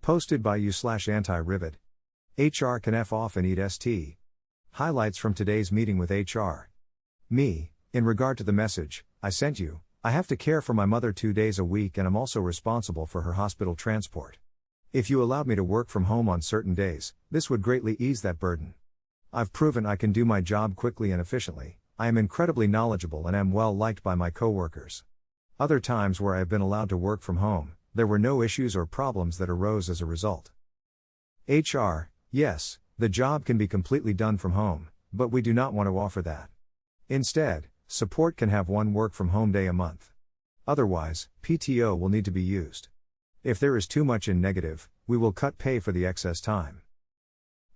Posted by you/anti-rivet. HR can F off and eat ST. Highlights from today's meeting with HR. Me, in regard to the message I sent you, I have to care for my mother 2 days a week and I'm also responsible for her hospital transport. If you allowed me to work from home on certain days, this would greatly ease that burden. I've proven I can do my job quickly and efficiently. I am incredibly knowledgeable and am well liked by my coworkers. Other times where I have been allowed to work from home, there were no issues or problems that arose as a result. HR, yes, the job can be completely done from home, but we do not want to offer that. Instead, support can have one work from home day a month. Otherwise, PTO will need to be used. If there is too much in negative, we will cut pay for the excess time.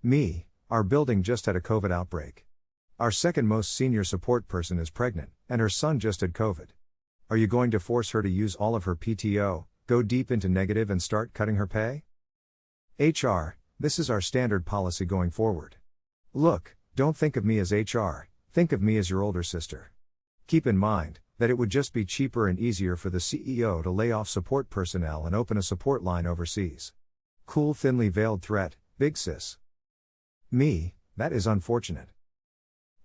Me, our building just had a COVID outbreak. Our second most senior support person is pregnant, and her son just had COVID. Are you going to force her to use all of her PTO, go deep into negative and start cutting her pay? HR, this is our standard policy going forward. Look, don't think of me as HR, think of me as your older sister. Keep in mind that it would just be cheaper and easier for the CEO to lay off support personnel and open a support line overseas. Cool thinly veiled threat, big sis. Me, that is unfortunate.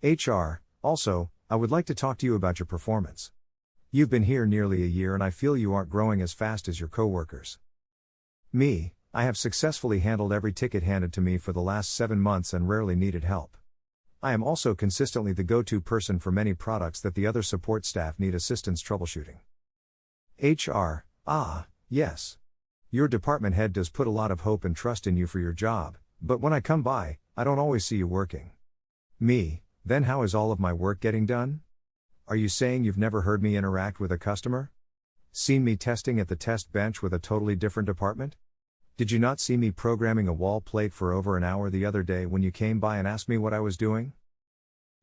HR, also, I would like to talk to you about your performance. You've been here nearly a year and I feel you aren't growing as fast as your coworkers. Me, I have successfully handled every ticket handed to me for the last 7 months and rarely needed help. I am also consistently the go-to person for many products that the other support staff need assistance troubleshooting. HR, yes. Your department head does put a lot of hope and trust in you for your job, but when I come by, I don't always see you working. Me, then how is all of my work getting done? Are you saying you've never heard me interact with a customer? Seen me testing at the test bench with a totally different department? Did you not see me programming a wall plate for over an hour the other day when you came by and asked me what I was doing?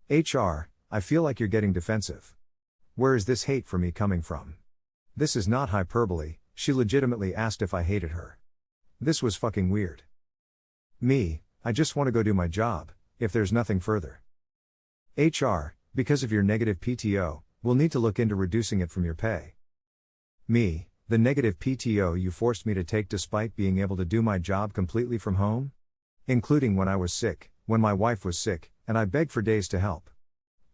HR, I feel like you're getting defensive. Where is this hate for me coming from? This is not hyperbole, she legitimately asked if I hated her. This was fucking weird. Me, I just want to go do my job, if there's nothing further. HR, because of your negative PTO, we'll need to look into reducing it from your pay. Me, the negative PTO you forced me to take despite being able to do my job completely from home? Including when I was sick, when my wife was sick, and I begged for days to help.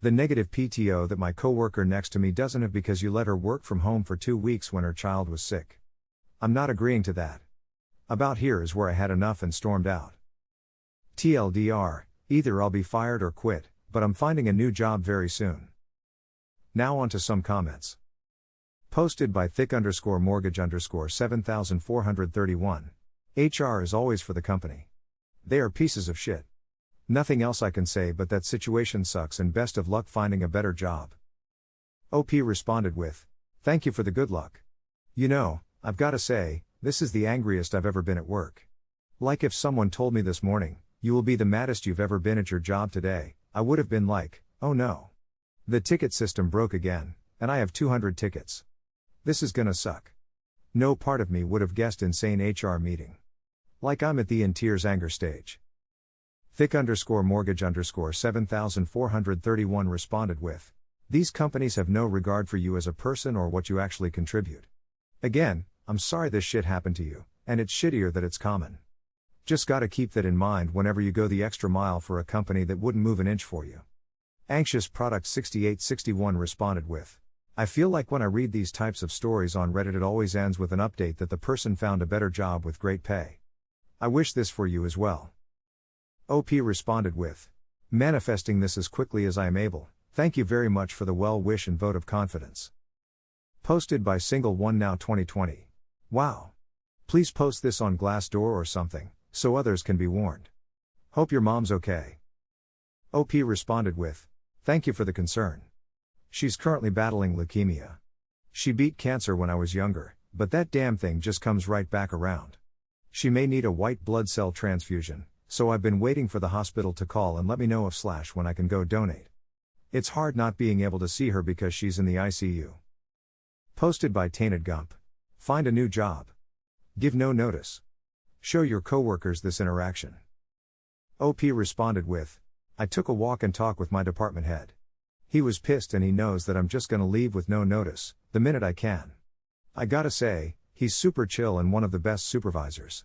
The negative PTO that my coworker next to me doesn't have because you let her work from home for 2 weeks when her child was sick. I'm not agreeing to that. About here is where I had enough and stormed out. TLDR, either I'll be fired or quit, but I'm finding a new job very soon. Now on to some comments. Posted by thick_mortgage_7431. HR is always for the company. They are pieces of shit. Nothing else I can say but that situation sucks and best of luck finding a better job. OP responded with, thank you for the good luck. You know, I've gotta say, this is the angriest I've ever been at work. Like if someone told me this morning, you will be the maddest you've ever been at your job today, I would have been like, oh no. The ticket system broke again, and I have 200 tickets. This is gonna suck. No part of me would have guessed insane HR meeting. Like I'm at the in tears anger stage. Thick_mortgage_7431 responded with, these companies have no regard for you as a person or what you actually contribute. Again, I'm sorry this shit happened to you, and it's shittier that it's common. Just gotta keep that in mind whenever you go the extra mile for a company that wouldn't move an inch for you. Anxious Product 6861 responded with, I feel like when I read these types of stories on Reddit it always ends with an update that the person found a better job with great pay. I wish this for you as well. OP responded with, manifesting this as quickly as I am able, thank you very much for the well wish and vote of confidence. Posted by Single One Now 2020. Wow. Please post this on Glassdoor or something, so others can be warned. Hope your mom's okay. OP responded with, thank you for the concern. She's currently battling leukemia. She beat cancer when I was younger, but that damn thing just comes right back around. She may need a white blood cell transfusion, so I've been waiting for the hospital to call and let me know when I can go donate. It's hard not being able to see her because she's in the ICU. Posted by Tainted Gump. Find a new job. Give no notice. Show your coworkers this interaction. OP responded with, I took a walk and talk with my department head. He was pissed and he knows that I'm just gonna leave with no notice, the minute I can. I gotta say, he's super chill and one of the best supervisors.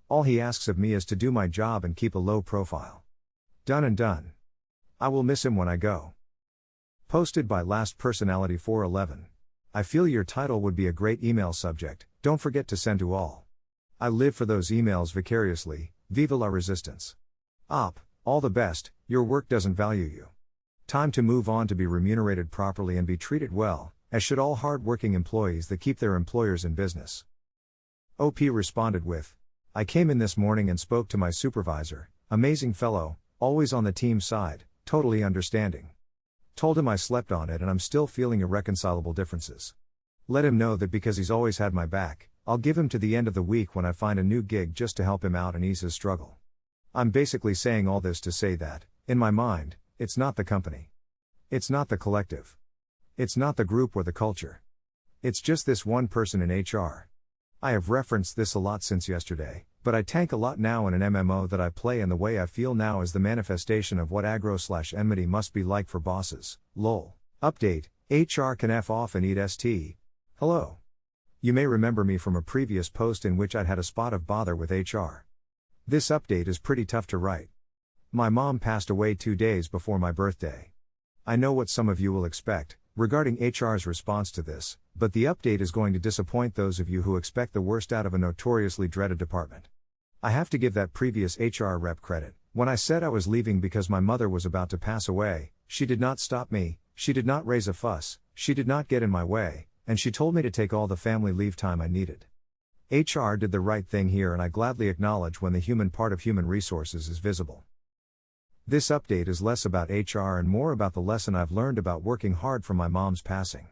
All he asks of me is to do my job and keep a low profile. Done and done. I will miss him when I go. Posted by Last Personality 411. I feel your title would be a great email subject, don't forget to send to all. I live for those emails vicariously, viva la resistance. Op, all the best, your work doesn't value you. Time to move on to be remunerated properly and be treated well, as should all hard-working employees that keep their employers in business. OP responded with, I came in this morning and spoke to my supervisor, amazing fellow, always on the team side, totally understanding. Told him I slept on it and I'm still feeling irreconcilable differences. Let him know that because he's always had my back, I'll give him to the end of the week when I find a new gig just to help him out and ease his struggle. I'm basically saying all this to say that, in my mind, it's not the company. It's not the collective. It's not the group or the culture. It's just this one person in HR. I have referenced this a lot since yesterday, but I tank a lot now in an MMO that I play, and the way I feel now is the manifestation of what aggro/enmity must be like for bosses. Lol. Update, HR can F off and eat ST. Hello. You may remember me from a previous post in which I'd had a spot of bother with HR. This update is pretty tough to write. My mom passed away 2 days before my birthday. I know what some of you will expect regarding HR's response to this, but the update is going to disappoint those of you who expect the worst out of a notoriously dreaded department. I have to give that previous HR rep credit. When I said I was leaving because my mother was about to pass away, she did not stop me, she did not raise a fuss, she did not get in my way, and she told me to take all the family leave time I needed. HR did the right thing here, and I gladly acknowledge when the human part of human resources is visible. This update is less about HR and more about the lesson I've learned about working hard from my mom's passing.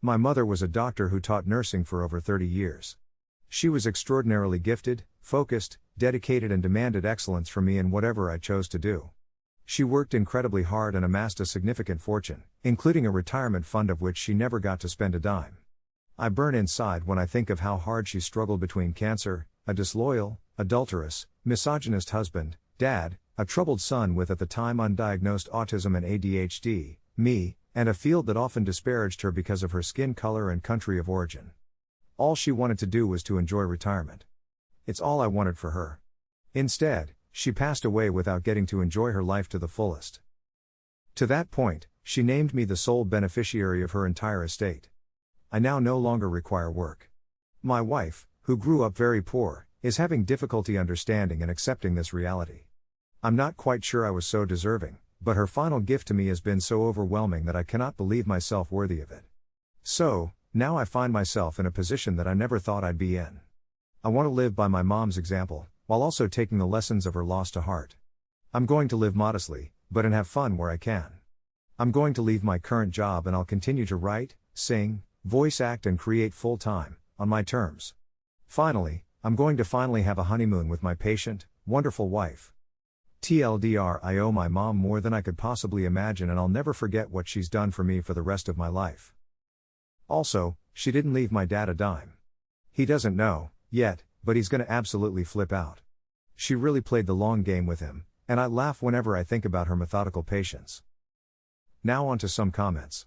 My mother was a doctor who taught nursing for over 30 years. She was extraordinarily gifted, focused, dedicated, and demanded excellence from me in whatever I chose to do. She worked incredibly hard and amassed a significant fortune, including a retirement fund of which she never got to spend a dime. I burn inside when I think of how hard she struggled between cancer, a disloyal, adulterous, misogynist husband, dad, a troubled son with at the time undiagnosed autism and ADHD, me, and a field that often disparaged her because of her skin color and country of origin. All she wanted to do was to enjoy retirement. It's all I wanted for her. Instead, she passed away without getting to enjoy her life to the fullest. To that point, she named me the sole beneficiary of her entire estate. I now no longer require work. My wife, who grew up very poor, is having difficulty understanding and accepting this reality. I'm not quite sure I was so deserving, but her final gift to me has been so overwhelming that I cannot believe myself worthy of it. So, now I find myself in a position that I never thought I'd be in. I want to live by my mom's example, while also taking the lessons of her loss to heart. I'm going to live modestly, but and have fun where I can. I'm going to leave my current job and I'll continue to write, sing, voice act and create full-time, on my terms. Finally, I'm going to finally have a honeymoon with my patient, wonderful wife. TLDR, I owe my mom more than I could possibly imagine, and I'll never forget what she's done for me for the rest of my life. Also, she didn't leave my dad a dime. He doesn't know, yet, but he's gonna absolutely flip out. She really played the long game with him, and I laugh whenever I think about her methodical patience. Now on to some comments.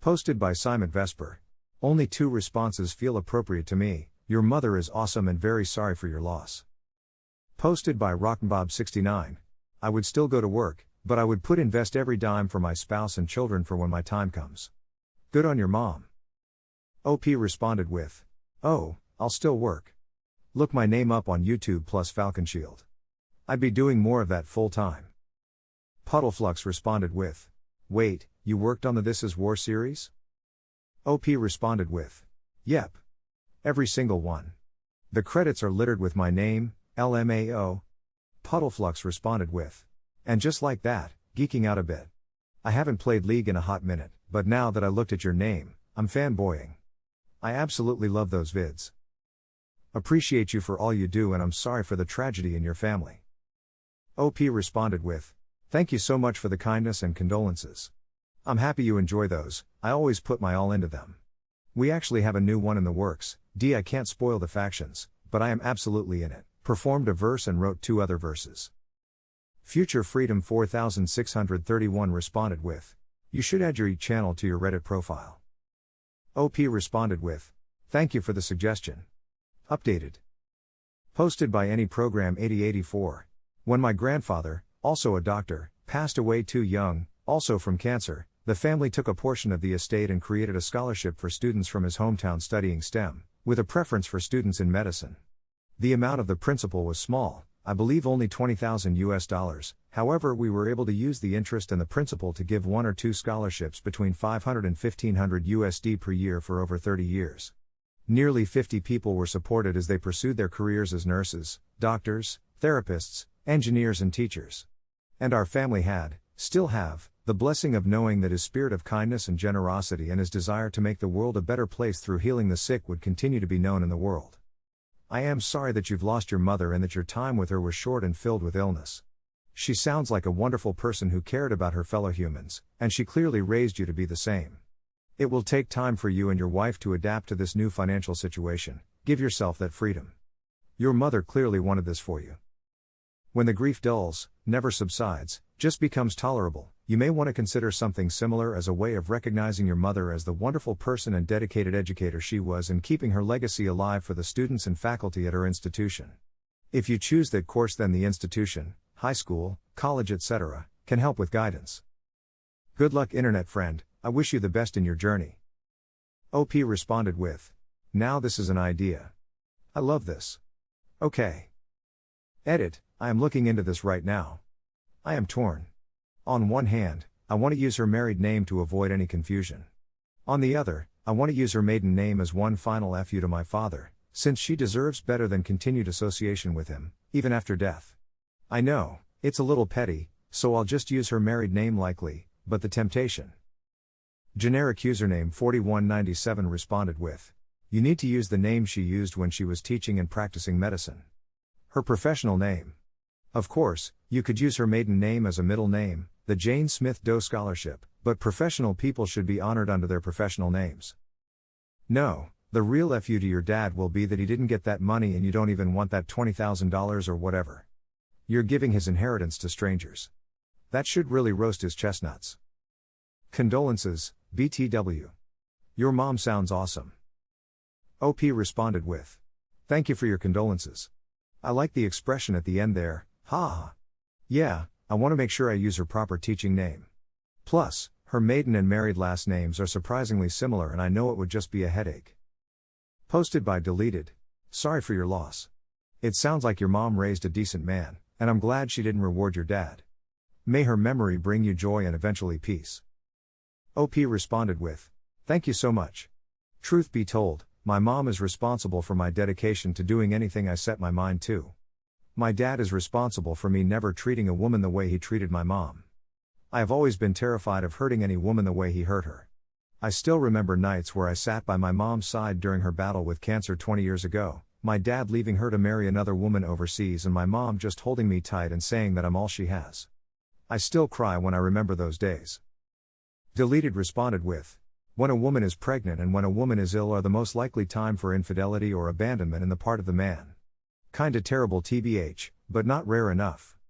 Posted by Simon Vesper. Only 2 responses feel appropriate to me. Your mother is awesome and very sorry for your loss. Posted by Rocknbob69. I would still go to work, but I would invest every dime for my spouse and children for when my time comes. Good on your mom. OP responded with, oh, I'll still work. Look my name up on YouTube plus Falcon Shield. I'd be doing more of that full time. Puddleflux responded with, wait, you worked on the This Is War series? OP responded with, yep. Every single one. The credits are littered with my name, LMAO. Puddleflux responded with, and just like that, geeking out a bit. I haven't played League in a hot minute, but now that I looked at your name, I'm fanboying. I absolutely love those vids. Appreciate you for all you do, and I'm sorry for the tragedy in your family. OP responded with, thank you so much for the kindness and condolences. I'm happy you enjoy those, I always put my all into them. We actually have a new one in the works. I can't spoil the factions, but I am absolutely in it. Performed a verse and wrote 2 other verses. Future Freedom 4631 responded with, you should add your channel to your Reddit profile. OP responded with, thank you for the suggestion. Updated. Posted by Any Program 8084. When my grandfather, also a doctor, passed away too young, also from cancer, the family took a portion of the estate and created a scholarship for students from his hometown studying STEM, with a preference for students in medicine. The amount of the principal was small, I believe only $20,000. However, we were able to use the interest and the principal to give 1 or 2 scholarships between $500 and $1,500 per year for over 30 years. Nearly 50 people were supported as they pursued their careers as nurses, doctors, therapists, engineers and teachers. And our family had, still have, the blessing of knowing that his spirit of kindness and generosity and his desire to make the world a better place through healing the sick would continue to be known in the world. I am sorry that you've lost your mother and that your time with her was short and filled with illness. She sounds like a wonderful person who cared about her fellow humans, and she clearly raised you to be the same. It will take time for you and your wife to adapt to this new financial situation. Give yourself that freedom. Your mother clearly wanted this for you. When the grief dulls, never subsides, just becomes tolerable, you may want to consider something similar as a way of recognizing your mother as the wonderful person and dedicated educator she was and keeping her legacy alive for the students and faculty at her institution. If you choose that course, then the institution, high school, college, etc., can help with guidance. Good luck, internet friend. I wish you the best in your journey. OP responded with, now this is an idea. I love this. Okay. Edit, I am looking into this right now. I am torn. On one hand, I want to use her married name to avoid any confusion. On the other, I want to use her maiden name as one final FU to my father, since she deserves better than continued association with him, even after death. I know, it's a little petty, so I'll just use her married name likely, but the temptation. Generic username 4197 responded with, you need to use the name she used when she was teaching and practicing medicine. Her professional name. Of course, you could use her maiden name as a middle name, the Jane Smith Doe Scholarship, but professional people should be honored under their professional names. No, the real FU to your dad will be that he didn't get that money and you don't even want that $20,000 or whatever. You're giving his inheritance to strangers. That should really roast his chestnuts. Condolences, BTW. Your mom sounds awesome. OP responded with, thank you for your condolences. I like the expression at the end there, ha. Yeah, I want to make sure I use her proper teaching name. Plus, her maiden and married last names are surprisingly similar and I know it would just be a headache. Posted by Deleted. Sorry for your loss. It sounds like your mom raised a decent man, and I'm glad she didn't reward your dad. May her memory bring you joy and eventually peace. OP responded with, thank you so much. Truth be told, my mom is responsible for my dedication to doing anything I set my mind to. My dad is responsible for me never treating a woman the way he treated my mom. I have always been terrified of hurting any woman the way he hurt her. I still remember nights where I sat by my mom's side during her battle with cancer 20 years ago, my dad leaving her to marry another woman overseas and my mom just holding me tight and saying that I'm all she has. I still cry when I remember those days. Deleted responded with, when a woman is pregnant and when a woman is ill are the most likely time for infidelity or abandonment in the part of the man. Kinda terrible TBH, but not rare enough.